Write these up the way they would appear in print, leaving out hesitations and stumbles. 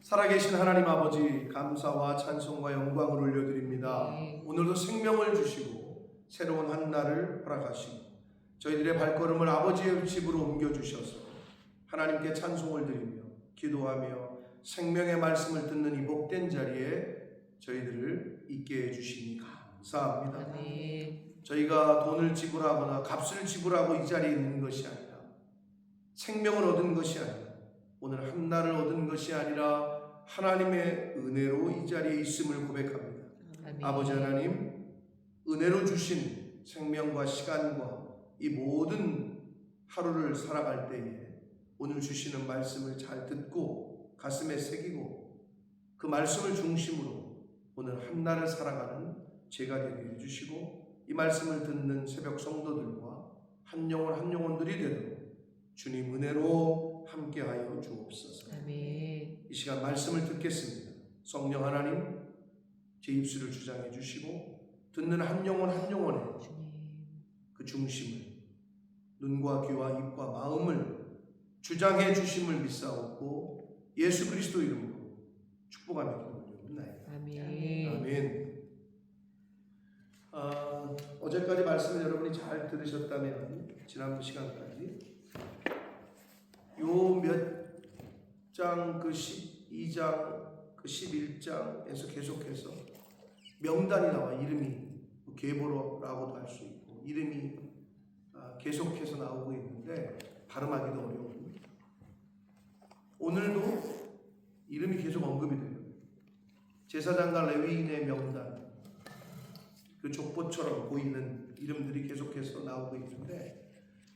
살아계신 하나님 아버지, 감사와 찬송과 영광을 올려드립니다. 오늘도 생명을 주시고 새로운 한 날을 허락하시고 저희들의 발걸음을 아버지의 집으로 옮겨주셔서 하나님께 찬송을 드리며 기도하며 생명의 말씀을 듣는 이 복된 자리에 저희들을 있게 해주시니 감사합니다. 저희가 돈을 지불하거나 값을 지불하고 이 자리에 있는 것이 아니라 생명을 얻은 것이 아니라 오늘 한 날을 얻은 것이 아니라 하나님의 은혜로 이 자리에 있음을 고백합니다. 아버지 하나님, 은혜로 주신 생명과 시간과 이 모든 하루를 살아갈 때에 오늘 주시는 말씀을 잘 듣고 가슴에 새기고 그 말씀을 중심으로 오늘 한 날을 살아가는 제가 되게 해주시고 이 말씀을 듣는 새벽 성도들과 한 영혼 한 영혼들이 되도록 주님 은혜로 함께하여 주옵소서. 아멘. 이 시간 말씀을 듣겠습니다. 성령 하나님 제 입술을 주장해 주시고 듣는 한 영혼 한 영혼의 그 중심을 눈과 귀와 입과 마음을 주장해 주심을 믿사옵고 예수 그리스도 이름으로 축복하며 기도드립니다. 아멘. 아멘. 어제까지 말씀을 여러분이 잘 들으셨다면 지난번 시간까지 요 몇 장 그 12장 그 11장에서 계속해서 명단이 나와 이름이 계보로라고도 할 수 있고 이름이 계속해서 나오고 있는데 발음하기도 어려운 오늘도 이름이 계속 언급이 돼요. 제사장과 레위인의 명단 그 족보처럼 보이는 이름들이 계속해서 나오고 있는데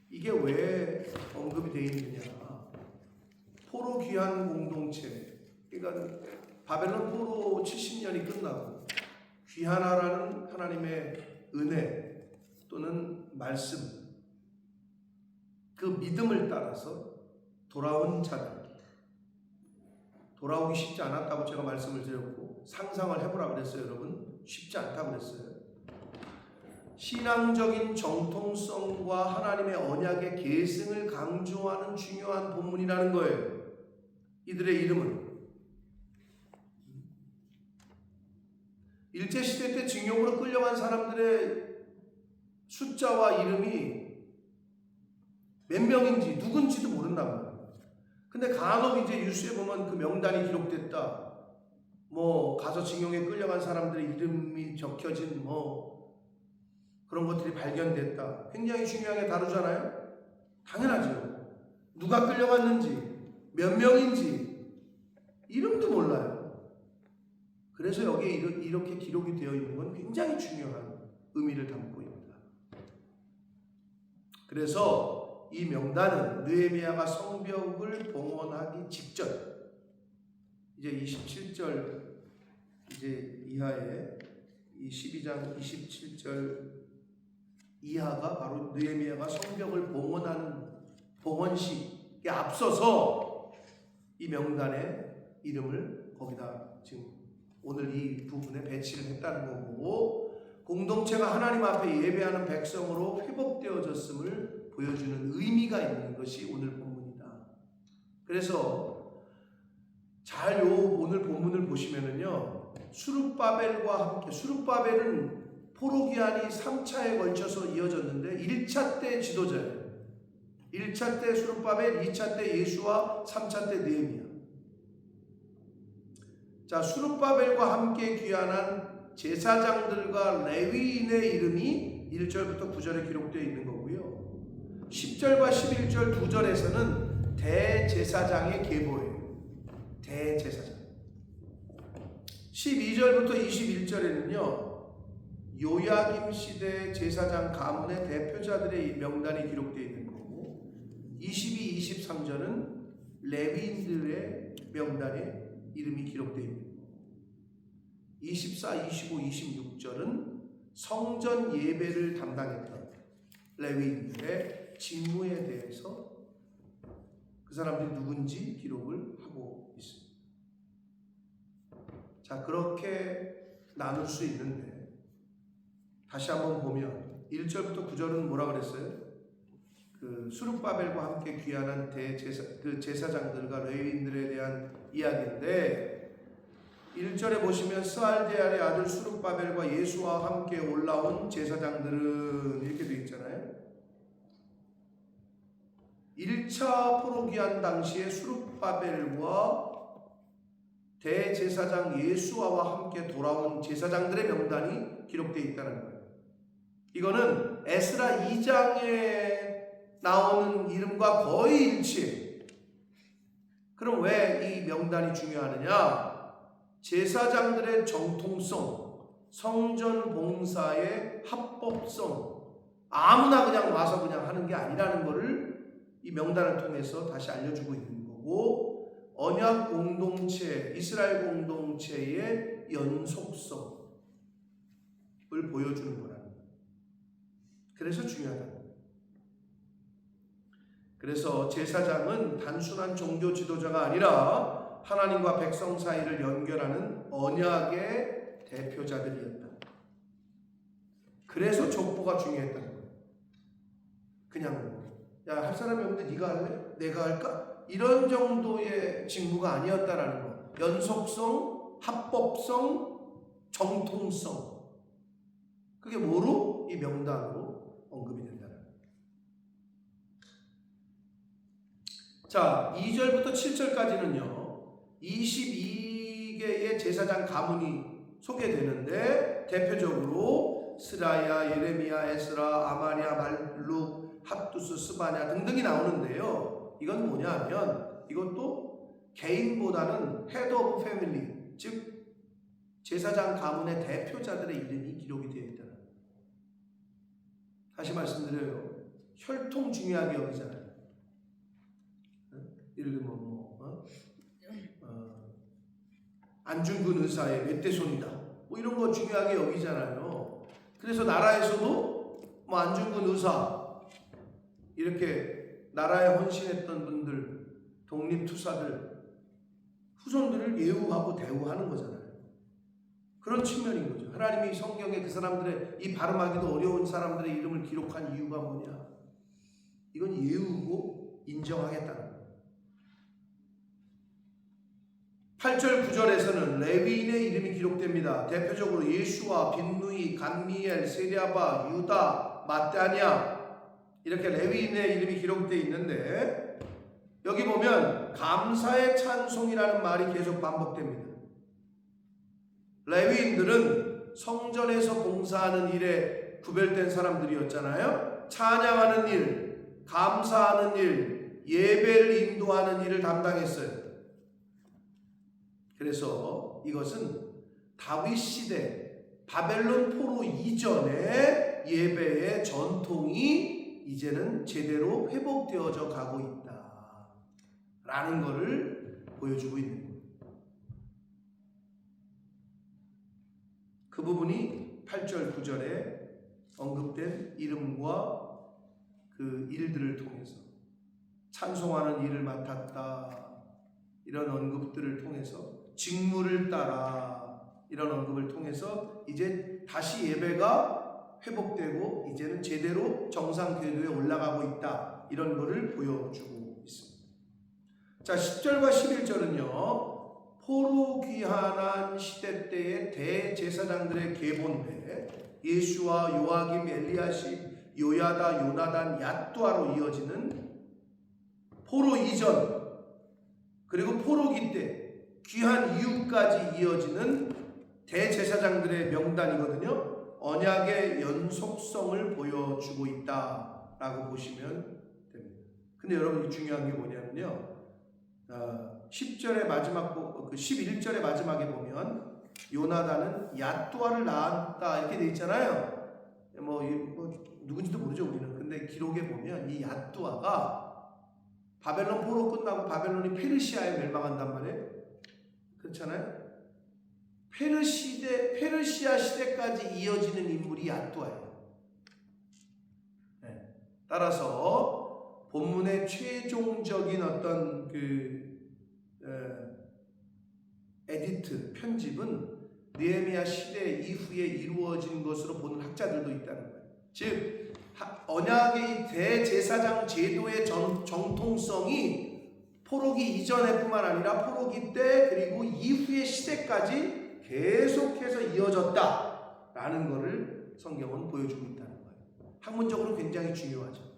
이게 왜 언급이 되어 있느냐. 포로 귀환 공동체, 그러니까 바벨론 포로 70년이 끝나고 귀환하라는 하나님의 은혜 또는 말씀, 그 믿음을 따라서 돌아온 자들, 돌아오기 쉽지 않았다고 제가 말씀을 드렸고 상상을 해보라 그랬어요. 여러분 쉽지 않다고 그랬어요. 신앙적인 정통성과 하나님의 언약의 계승을 강조하는 중요한 본문이라는 거예요. 이들의 이름은 일제시대 때 징용으로 끌려간 사람들의 숫자와 이름이 몇 명인지 누군지도 모른단 말이에요. 근데 간혹 이제 뉴스에 보면 그 명단이 기록됐다, 뭐 가서 징용에 끌려간 사람들의 이름이 적혀진 뭐 그런 것들이 발견됐다. 굉장히 중요하게 다루잖아요. 당연하죠. 누가 끌려갔는지 몇 명인지 이름도 몰라요. 그래서 여기에 이렇게 기록이 되어 있는 건 굉장히 중요한 의미를 담고 있다. 그래서 이 명단은 느헤미야가 성벽을 봉헌하기 직전, 이제 27절 이제 이하에 이 12장 27절 이하가 바로 느헤미야가 성벽을 봉헌하는 봉헌식에 앞서서 이 명단의 이름을 거기다 지금 오늘 이 부분에 배치를 했다는 거고, 공동체가 하나님 앞에 예배하는 백성으로 회복되어졌음을 보여주는 의미가 있는 것이 오늘 본문이다. 그래서 잘 오늘 본문을 보시면은요, 수룹바벨과 함께, 수룹바벨은 포로 귀환이 3차에 걸쳐서 이어졌는데 1차 때 지도자예요. 1차 때 수룹바벨, 2차 때 예수와 3차 때 느헤미야. 자, 수룹바벨과 함께 귀환한 제사장들과 레위인의 이름이 1절부터 9절에 기록되어 있는 거고요. 10절과 11절 2절에서는 대제사장의 계보예요. 대제사장. 12절부터 21절에는요. 요야김 시대 제사장 가문의 대표자들의 명단이 기록되어 있는 거고, 22, 23절은 레위인들의 명단에 이름이 기록되어 있는 거고, 24, 25, 26절은 성전 예배를 담당했던 레위인들의 직무에 대해서 그 사람들이 누군지 기록을 하고 있습니다. 자, 그렇게 나눌 수 있는데 다시 한번 보면 1절부터 9절은 뭐라 그랬어요? 그 수룹바벨과 함께 귀환한 제사장들과 레위인들에 대한 이야기인데 1절에 보시면 스알디엘의 아들 수룹바벨과 예수와 함께 올라온 제사장들은 이렇게 되어 있잖아요. 1차 포로기한 당시에 수룹바벨과 대제사장 예수아와 함께 돌아온 제사장들의 명단이 기록되어 있다는 거예요. 이거는 에스라 2장에 나오는 이름과 거의 일치해요. 그럼 왜 이 명단이 중요하느냐? 제사장들의 정통성, 성전 봉사의 합법성, 아무나 그냥 와서 그냥 하는 게 아니라는 것을 이 명단을 통해서 다시 알려주고 있는 거고, 언약 공동체, 이스라엘 공동체의 연속성을 보여주는 거라는 거예요. 그래서 중요하다는 거예요. 그래서 제사장은 단순한 종교 지도자가 아니라 하나님과 백성 사이를 연결하는 언약의 대표자들이었다. 그래서 족보가 중요했다는 거예요. 그냥 야, 할 사람이 없는데 네가 할래? 내가 할까? 이런 정도의 직무가 아니었다라는 거. 연속성, 합법성, 정통성. 그게 뭐로? 이 명단으로 언급이 된다는 거예요. 자, 2절부터 7절까지는요. 22개의 제사장 가문이 소개되는데 대표적으로 스라야, 예레미야, 에스라, 아마리아, 말룩, 합두스, 스바냐 등등이 나오는데요. 이건 뭐냐 하면 이것도 개인보다는 헤드 오브 패밀리, 즉 제사장 가문의 대표자들의 이름이 기록이 되어 있다는 거예요. 다시 말씀드려요. 혈통 중요하게 여기잖아요. 예를 들면 안중근 의사의 멧돼손이다 뭐 이런 거 중요하게 여기잖아요. 그래서 나라에서도 뭐 안중근 의사 이렇게 나라에 헌신했던 분들, 독립투사들 후손들을 예우하고 대우하는 거잖아요. 그런 측면인 거죠. 하나님이 성경에 그 사람들의 이 발음하기도 어려운 사람들의 이름을 기록한 이유가 뭐냐? 이건 예우고 인정하겠다는 거예요. 8절 9절에서는 레위인의 이름이 기록됩니다. 대표적으로 예수와 빈누이, 감미엘, 세랴바, 유다, 마따냐 이렇게 레위인의 이름이 기록되어 있는데 여기 보면 감사의 찬송이라는 말이 계속 반복됩니다. 레위인들은 성전에서 봉사하는 일에 구별된 사람들이었잖아요. 찬양하는 일, 감사하는 일, 예배를 인도하는 일을 담당했어요. 그래서 이것은 다윗 시대 바벨론 포로 이전의 예배의 전통이 이제는 제대로 회복되어져 가고 있다 라는 것을 보여주고 있는 거예요. 그 부분이 8절 9절에 언급된 이름과 그 일들을 통해서 찬송하는 일을 맡았다 이런 언급들을 통해서 직무를 따라 이런 언급을 통해서 이제 다시 예배가 회복되고 이제는 제대로 정상 궤도에 올라가고 있다 이런 것을 보여주고 있습니다. 자, 10절과 11절은요 포로 귀환한 시대 때의 대제사장들의 계보인데 예수와 요아김, 엘리야십, 요야다, 요나단, 얏두아로 이어지는 포로 이전 그리고 포로기 때 귀한 이후까지 이어지는 대제사장들의 명단이거든요. 언약의 연속성을 보여주고 있다라고 보시면 됩니다. 근데 여러분 중요한 게 뭐냐면요. 10절의 마지막, 11절의 마지막에 보면 요나단은 얏두아를 낳았다 이렇게 돼 있잖아요. 뭐 누군지도 모르죠 우리는. 근데 기록에 보면 이 얏두아가 바벨론 포로 끝나고 바벨론이 페르시아에 멸망한단 말이에요. 그렇잖아요. 페르시아 시대까지 이어지는 인물이 얏두아예요. 네. 따라서 본문의 최종적인 어떤 에디트 편집은 느헤미야 시대 이후에 이루어진 것으로 보는 학자들도 있다는 거예요. 즉 언약의 대제사장 제도의 정통성이 포로기 이전에뿐만 아니라 포로기 때 그리고 이후의 시대까지 계속해서 이어졌다라는 것을 성경은 보여주고 있다는 거예요. 학문적으로 굉장히 중요하죠.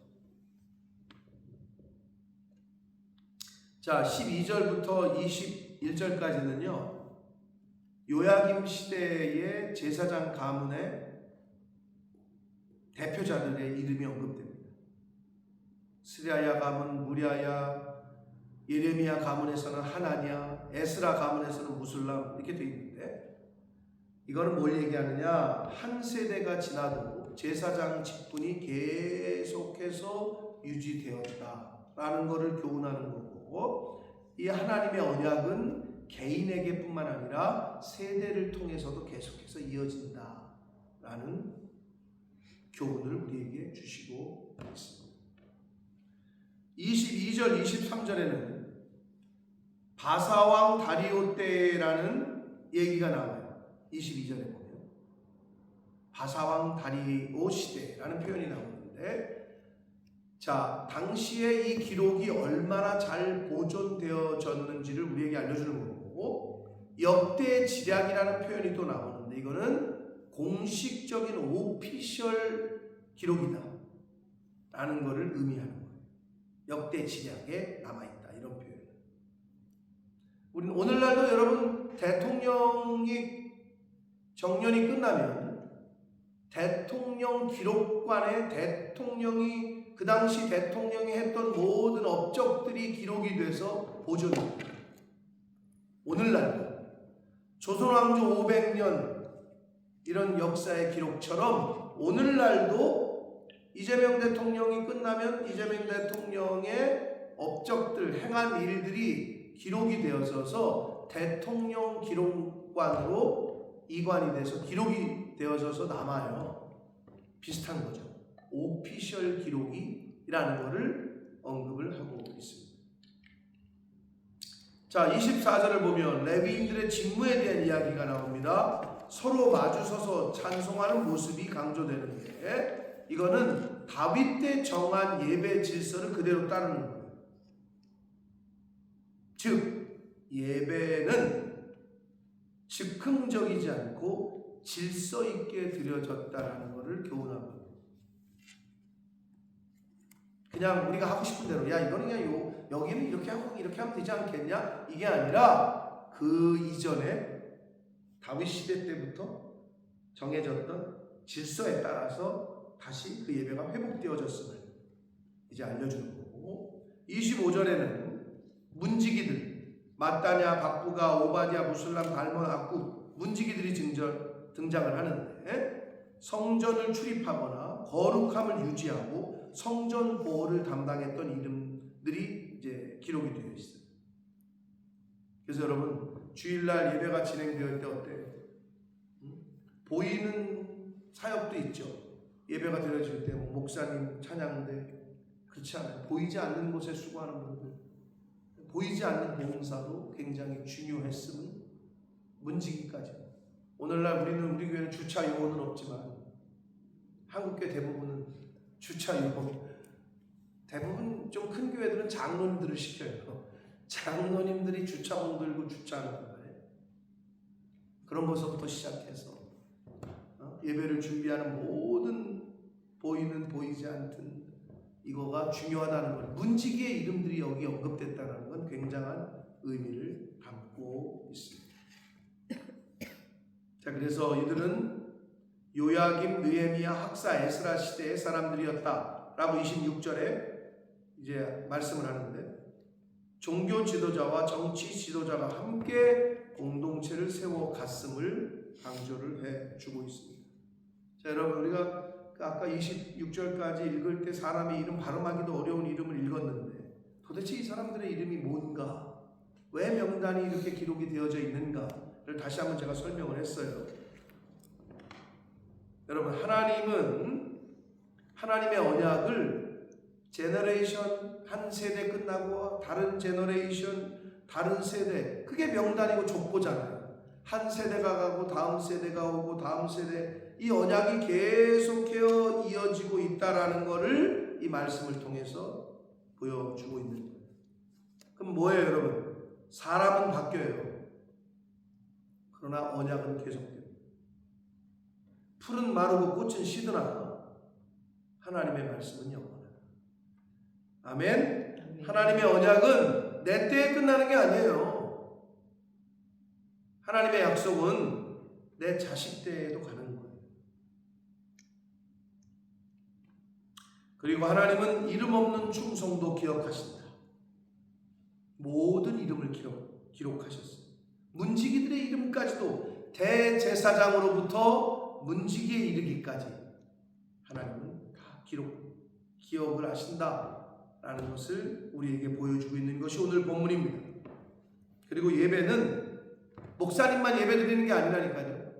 자, 12절부터 21절까지는요. 요야김 시대의 제사장 가문의 대표자들의 이름이 언급됩니다. 스리아야 가문, 무리아야, 예레미야 가문에서는 하나냐, 에스라 가문에서는 무술람 이렇게 되어 있는데 이거는 뭘 얘기하느냐? 한 세대가 지나도 제사장 직분이 계속해서 유지되었다라는 것을 교훈하는 거고, 이 하나님의 언약은 개인에게뿐만 아니라 세대를 통해서도 계속해서 이어진다라는 교훈을 우리에게 주시고 있습니다. 22절, 23절에는 바사왕 다리오 때라는 얘기가 나와요. 22절에 보면 바사왕 다리오 시대라는 표현이 나오는데, 자, 당시에 이 기록이 얼마나 잘 보존되어졌는지를 우리에게 알려주는 거고, 역대 지략이라는 표현이 또 나오는데 이거는 공식적인 오피셜 기록이다 라는 것을 의미하는 거예요. 역대 지략에 남아있다, 이런 표현. 우리는 오늘날도 여러분 대통령이 정년이 끝나면 대통령 기록관에 대통령이 그 당시 대통령이 했던 모든 업적들이 기록이 돼서 보존됩니다. 오늘날도 조선왕조 500년 이런 역사의 기록처럼 오늘날도 이재명 대통령이 끝나면 이재명 대통령의 업적들, 행한 일들이 기록이 되어져서 대통령 기록관으로 이관이 돼서 기록이 되어져서 남아요. 비슷한 거죠. 오피셜 기록이라는 것을 언급을 하고 있습니다. 자, 24절을 보면 레위인들의 직무에 대한 이야기가 나옵니다. 서로 마주서서 찬송하는 모습이 강조되는데, 이거는 다윗 때 정한 예배 질서를 그대로 따르는 거예요. 즉 예배는 즉흥적이지 않고 질서 있게 드려졌다라는 것을 교훈하고 있습니다. 그냥 우리가 하고 싶은 대로, 야 이거는 그냥 여기는 이렇게 하고 이렇게 하면 되지 않겠냐, 이게 아니라 그 이전에 다윗 시대 때부터 정해졌던 질서에 따라서 다시 그 예배가 회복되어졌음을 이제 알려주는 거고, 25절에는 문지기들 마따냐, 박부가, 오바댜, 무술람, 달몬, 악굽 문지기들이 등장을 하는데, 성전을 출입하거나 거룩함을 유지하고 성전 보호를 담당했던 이름들이 이제 기록이 되어 있어요. 그래서 여러분 주일날 예배가 진행될 때 어때요? 보이는 사역도 있죠. 예배가 드려질 때 목사님 찬양대, 그렇지 않아요. 보이지 않는 곳에 수고하는 분들, 보이지 않는 봉사도 굉장히 중요했음을 문지기까지. 오늘날 우리 교회는 주차 요원은 없지만 한국교회 대부분은 주차 요원, 대부분 좀 큰 교회들은 장로님들을 시켜요. 장로님들이 주차봉 들고 주차하는 거예요. 그런 것부터 시작해서 예배를 준비하는 모든 보이는 보이지 않든 이거가 중요하다는 것, 문지기의 이름들이 여기 언급됐다는 건 굉장한 의미를 담고 있습니다. 자, 그래서 이들은 요야김, 느헤미야, 학사, 에스라 시대의 사람들이었다라고 26절에 이제 말씀을 하는데, 종교 지도자와 정치 지도자가 함께 공동체를 세워갔음을 강조를 해주고 있습니다. 자, 여러분 우리가 아까 26절까지 읽을 때 사람의 이름 발음하기도 어려운 이름을 읽었는데 도대체 이 사람들의 이름이 뭔가, 왜 명단이 이렇게 기록이 되어져 있는가를 다시 한번 제가 설명을 했어요. 여러분 하나님은 하나님의 언약을 제너레이션 한 세대 끝나고 다른 제너레이션, 다른 세대, 그게 명단이고 족보잖아요. 한 세대가 가고 다음 세대가 오고 다음 세대, 이 언약이 계속해서 이어지고 있다라는 것을 이 말씀을 통해서 보여주고 있는 거예요. 그 그럼 뭐예요, 여러분? 사람은 바뀌어요. 그러나 언약은 계속됩니다. 풀은 마르고 꽃은 시드나 하나님의 말씀은 영원하다. 아멘. 하나님의 언약은 내 때에 끝나는 게 아니에요. 하나님의 약속은 내 자식 때에도 가는 거예요. 그리고 하나님은 이름 없는 충성도 기억하신다. 모든 이름을 기록하셨어요. 문지기들의 이름까지도 대제사장으로부터 문지기에 이르기까지 하나님은 다 기억을 하신다라는 것을 우리에게 보여주고 있는 것이 오늘 본문입니다. 그리고 예배는 목사님만 예배 드리는 게 아니라니까요.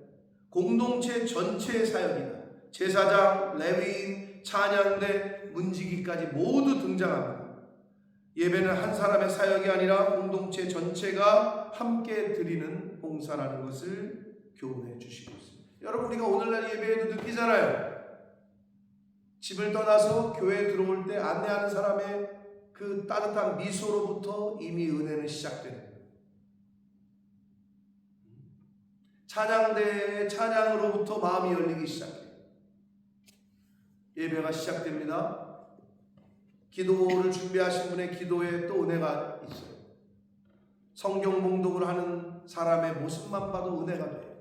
공동체 전체의 사역이다. 제사장, 레위인, 찬양대, 문지기까지 모두 등장합니다. 예배는 한 사람의 사역이 아니라 공동체 전체가 함께 드리는 봉사라는 것을 교훈해 주시고 있습니다. 여러분, 우리가 오늘날 예배에도 느끼잖아요. 집을 떠나서 교회에 들어올 때 안내하는 사람의 그 따뜻한 미소로부터 이미 은혜는 시작됩니다. 찬양대의 찬양으로부터 마음이 열리기 시작해요. 예배가 시작됩니다. 기도를 준비하신 분의 기도에 또 은혜가 있어요. 성경 봉독을 하는 사람의 모습만 봐도 은혜가 돼요.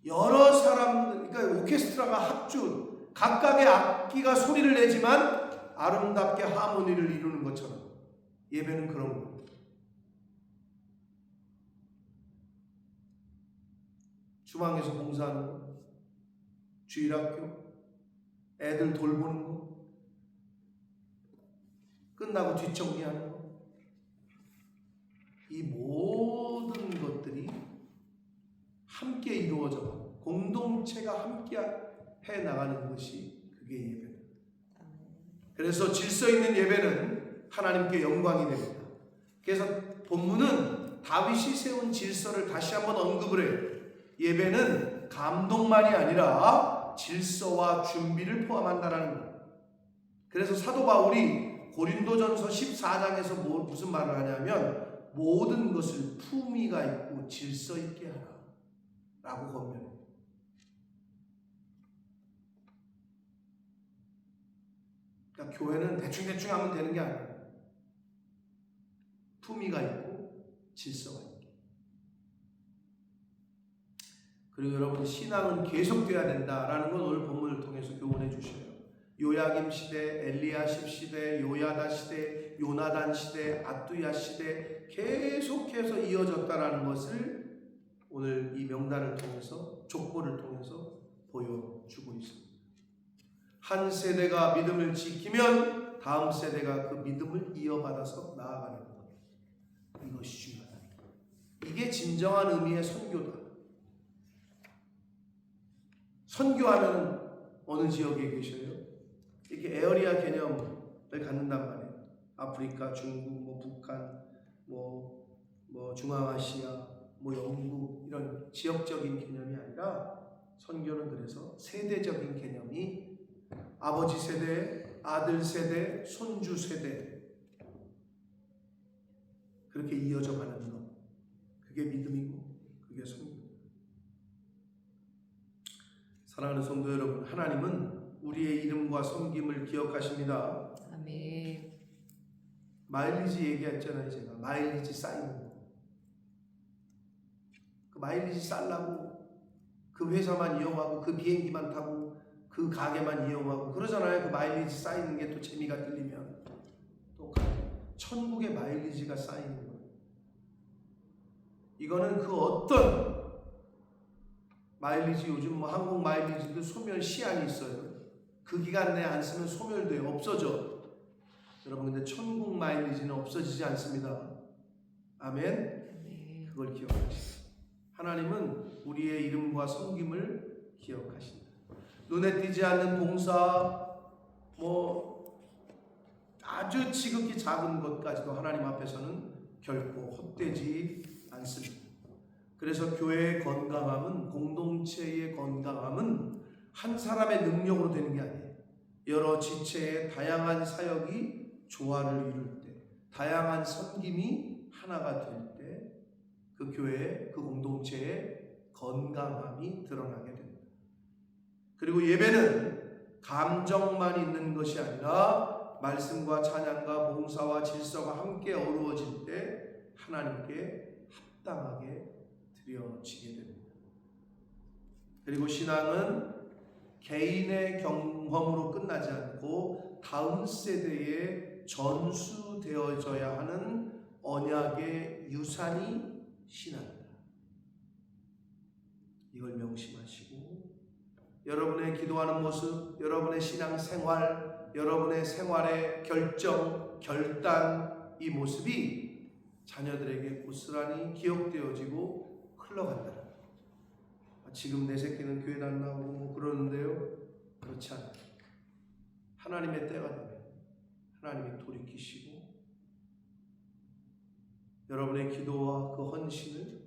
여러 사람, 그러니까 오케스트라가 합주, 각각의 악기가 소리를 내지만 아름답게 하모니를 이루는 것처럼 예배는 그런 거예요. 주방에서 봉사하는 거, 주일학교, 애들 돌보는 거, 끝나고 뒷정리하는 거, 이 모든 것들이 함께 이루어져 공동체가 함께 해 나가는 것이 그게 예배입니다. 그래서 질서 있는 예배는 하나님께 영광이 됩니다. 그래서 본문은 다윗이 세운 질서를 다시 한번 언급을 해요. 예배는 감동만이 아니라 질서와 준비를 포함한다는 거예요. 그래서 사도 바울이 고린도전서 14장에서 무슨 말을 하냐면 모든 것을 품위가 있고 질서 있게 하라 라고 권면해요. 그러니까 교회는 대충 하면 되는 게 아니에요. 품위가 있고 질서가 있고. 그리고 여러분, 신앙은 계속돼야 된다라는 건 오늘 본문을 통해서 교훈해 주셔요. 요야김 시대, 엘리야십 시대, 요야다 시대, 요나단 시대, 아뚜야 시대 계속해서 이어졌다라는 것을 오늘 이 명단을 통해서, 족보를 통해서 보여주고 있습니다. 한 세대가 믿음을 지키면 다음 세대가 그 믿음을 이어받아서 나아가는 것. 이것이 중요하다. 이게 진정한 의미의 선교다. 선교하면 어느 지역에 계셔요? 이렇게 에어리아 개념을 갖는단 말이에요. 아프리카, 중국, 북한, 중앙아시아, 영국 이런 지역적인 개념이 아니라 선교는 그래서 세대적인 개념이 아버지 세대, 아들 세대, 손주 세대 그렇게 이어져 가는 것. 그게 믿음이고 그게 선교. 사랑하는 성도 여러분, 하나님은 우리의 이름과 섬김을 기억하십니다. 아멘. 마일리지 얘기했잖아요. 제가 마일리지 쌓이는 거. 그 마일리지 쌓으려고 그 회사만 이용하고 그 비행기만 타고 그 가게만 이용하고 그러잖아요. 그 마일리지 쌓이는 게 또 재미가 들리면 또 천국의 마일리지가 쌓이는 거예요. 이거는 그 어떤 마일리지, 요즘 항공 마일리지도 소멸 시한이 있어요. 그 기간 내에 안 쓰면 소멸돼요. 없어져. 여러분, 근데 천국 마일리지는 없어지지 않습니다. 아멘. 그걸 기억하시죠. 하나님은 우리의 이름과 섬김을 기억하신다. 눈에 띄지 않는 봉사, 아주 지극히 작은 것까지도 하나님 앞에서는 결코 헛되지 않습니다. 그래서 교회의 건강함은, 공동체의 건강함은 한 사람의 능력으로 되는 게 아니에요. 여러 지체의 다양한 사역이 조화를 이룰 때, 다양한 섬김이 하나가 될 때 그 교회, 그 공동체의 건강함이 드러나게 됩니다. 그리고 예배는 감정만 있는 것이 아니라 말씀과 찬양과 봉사와 질서가 함께 어우러질 때 하나님께 합당하게 드려지게 됩니다. 그리고 신앙은 개인의 경험으로 끝나지 않고 다음 세대에 전수되어져야 하는 언약의 유산이 신앙입니다. 이걸 명심하시고 여러분의 기도하는 모습, 여러분의 신앙 생활, 여러분의 생활의 결정, 결단, 이 모습이 자녀들에게 고스란히 기억되어지고 흘러간다. 지금 내 새끼는 교회도 안 나오고 뭐 그러는데요. 그렇지 않아요. 하나님의 때가 되면 하나님이 돌이키시고 여러분의 기도와 그 헌신을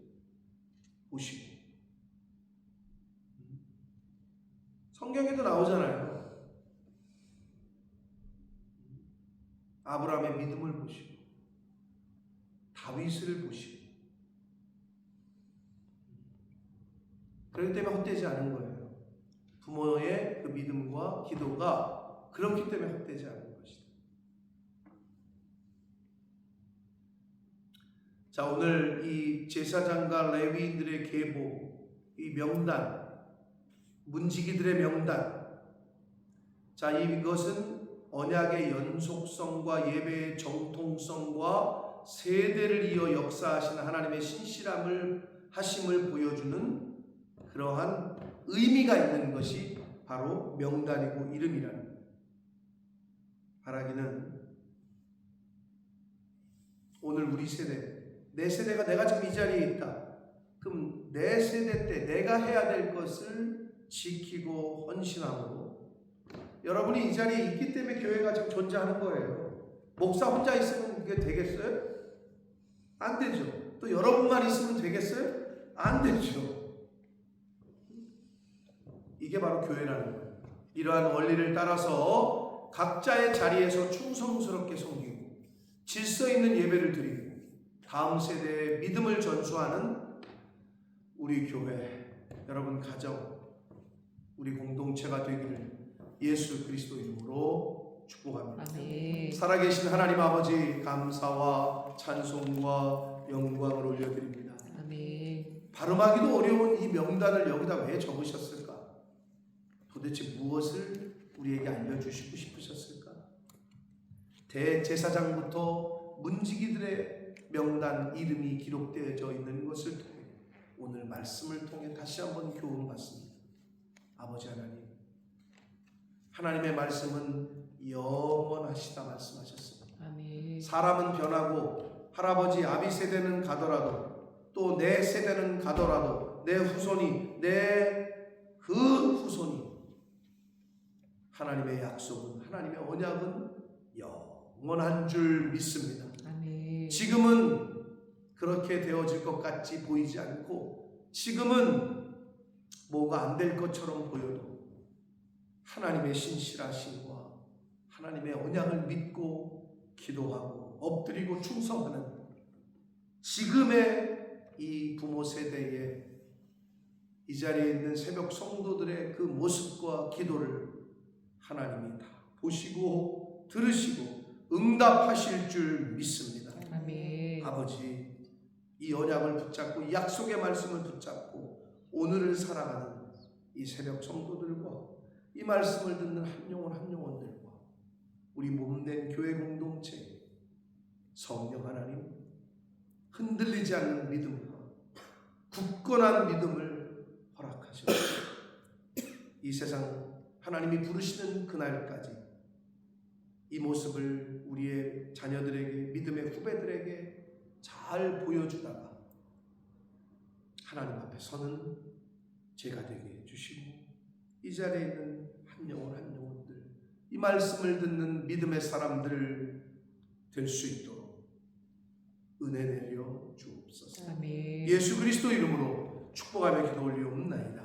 보시고, 성경에도 나오잖아요. 아브라함의 믿음을 보시고 다윗을 보시고, 그렇기 때문에 헛되지 않은 거예요. 부모의 그 믿음과 기도가 그렇기 때문에 헛되지 않은 것이다. 자, 오늘 이 제사장과 레위인들의 계보, 이 명단, 문지기들의 명단, 자, 이것은 언약의 연속성과 예배의 정통성과 세대를 이어 역사하시는 하나님의 신실함을 하심을 보여주는 그러한 의미가 있는 것이 바로 명단이고 이름이라는 거예요. 바라기는 오늘 우리 세대, 내 세대가 내가 지금 이 자리에 있다. 그럼 내 세대 때 내가 해야 될 것을 지키고 헌신함으로, 여러분이 이 자리에 있기 때문에 교회가 지금 존재하는 거예요. 목사 혼자 있으면 그게 되겠어요? 안 되죠. 또 여러분만 있으면 되겠어요? 안 되죠. 이게 바로 교회라는 거예요. 이러한 원리를 따라서 각자의 자리에서 충성스럽게 섬기고 질서 있는 예배를 드리고 다음 세대의 믿음을 전수하는 우리 교회, 여러분 가정, 우리 공동체가 되기를 예수 그리스도 이름으로 축복합니다. 아멘. 살아계신 하나님 아버지, 감사와 찬송과 영광을 올려드립니다. 아멘. 발음하기도 어려운 이 명단을 여기다 왜 적으셨을까? 도대체 무엇을 우리에게 알려주시고 싶으셨을까? 대제사장부터 문지기들의 명단 이름이 기록되어져 있는 것을 통해 오늘 말씀을 통해 다시 한번 교훈받습니다. 아버지 하나님, 하나님의 말씀은 영원하시다 말씀하셨습니다. 아멘. 사람은 변하고 할아버지 아비 세대는 가더라도 또 내 세대는 가더라도 내 후손이 그 후손이 하나님의 약속은, 하나님의 언약은 영원한 줄 믿습니다. 아멘. 지금은 그렇게 되어질 것 같이 보이지 않고 지금은 뭐가 안 될 것처럼 보여도 하나님의 신실하심과 하나님의 언약을 믿고 기도하고 엎드리고 충성하는 지금의 이 부모 세대의 이 자리에 있는 새벽 성도들의 그 모습과 기도를 하나님이 다 보시고 들으시고 응답하실 줄 믿습니다. 아멘. 아버지, 이 언약을 붙잡고 이 약속의 말씀을 붙잡고 오늘을 살아가는 이 새벽 성도들과 이 말씀을 듣는 한 영혼들과 우리 몸된 교회 공동체, 성령 하나님, 흔들리지 않는 믿음과 굳건한 믿음을 허락하셔서 이 세상 하나님이 부르시는 그날까지 이 모습을 우리의 자녀들에게, 믿음의 후배들에게 잘 보여주다가 하나님 앞에 서는 제가 되게 해주시고 이 자리에 있는 한 영혼들, 이 말씀을 듣는 믿음의 사람들 될 수 있도록 은혜 내려 주옵소서. 아멘. 예수 그리스도 이름으로 축복하며 기도 올리옵나이다.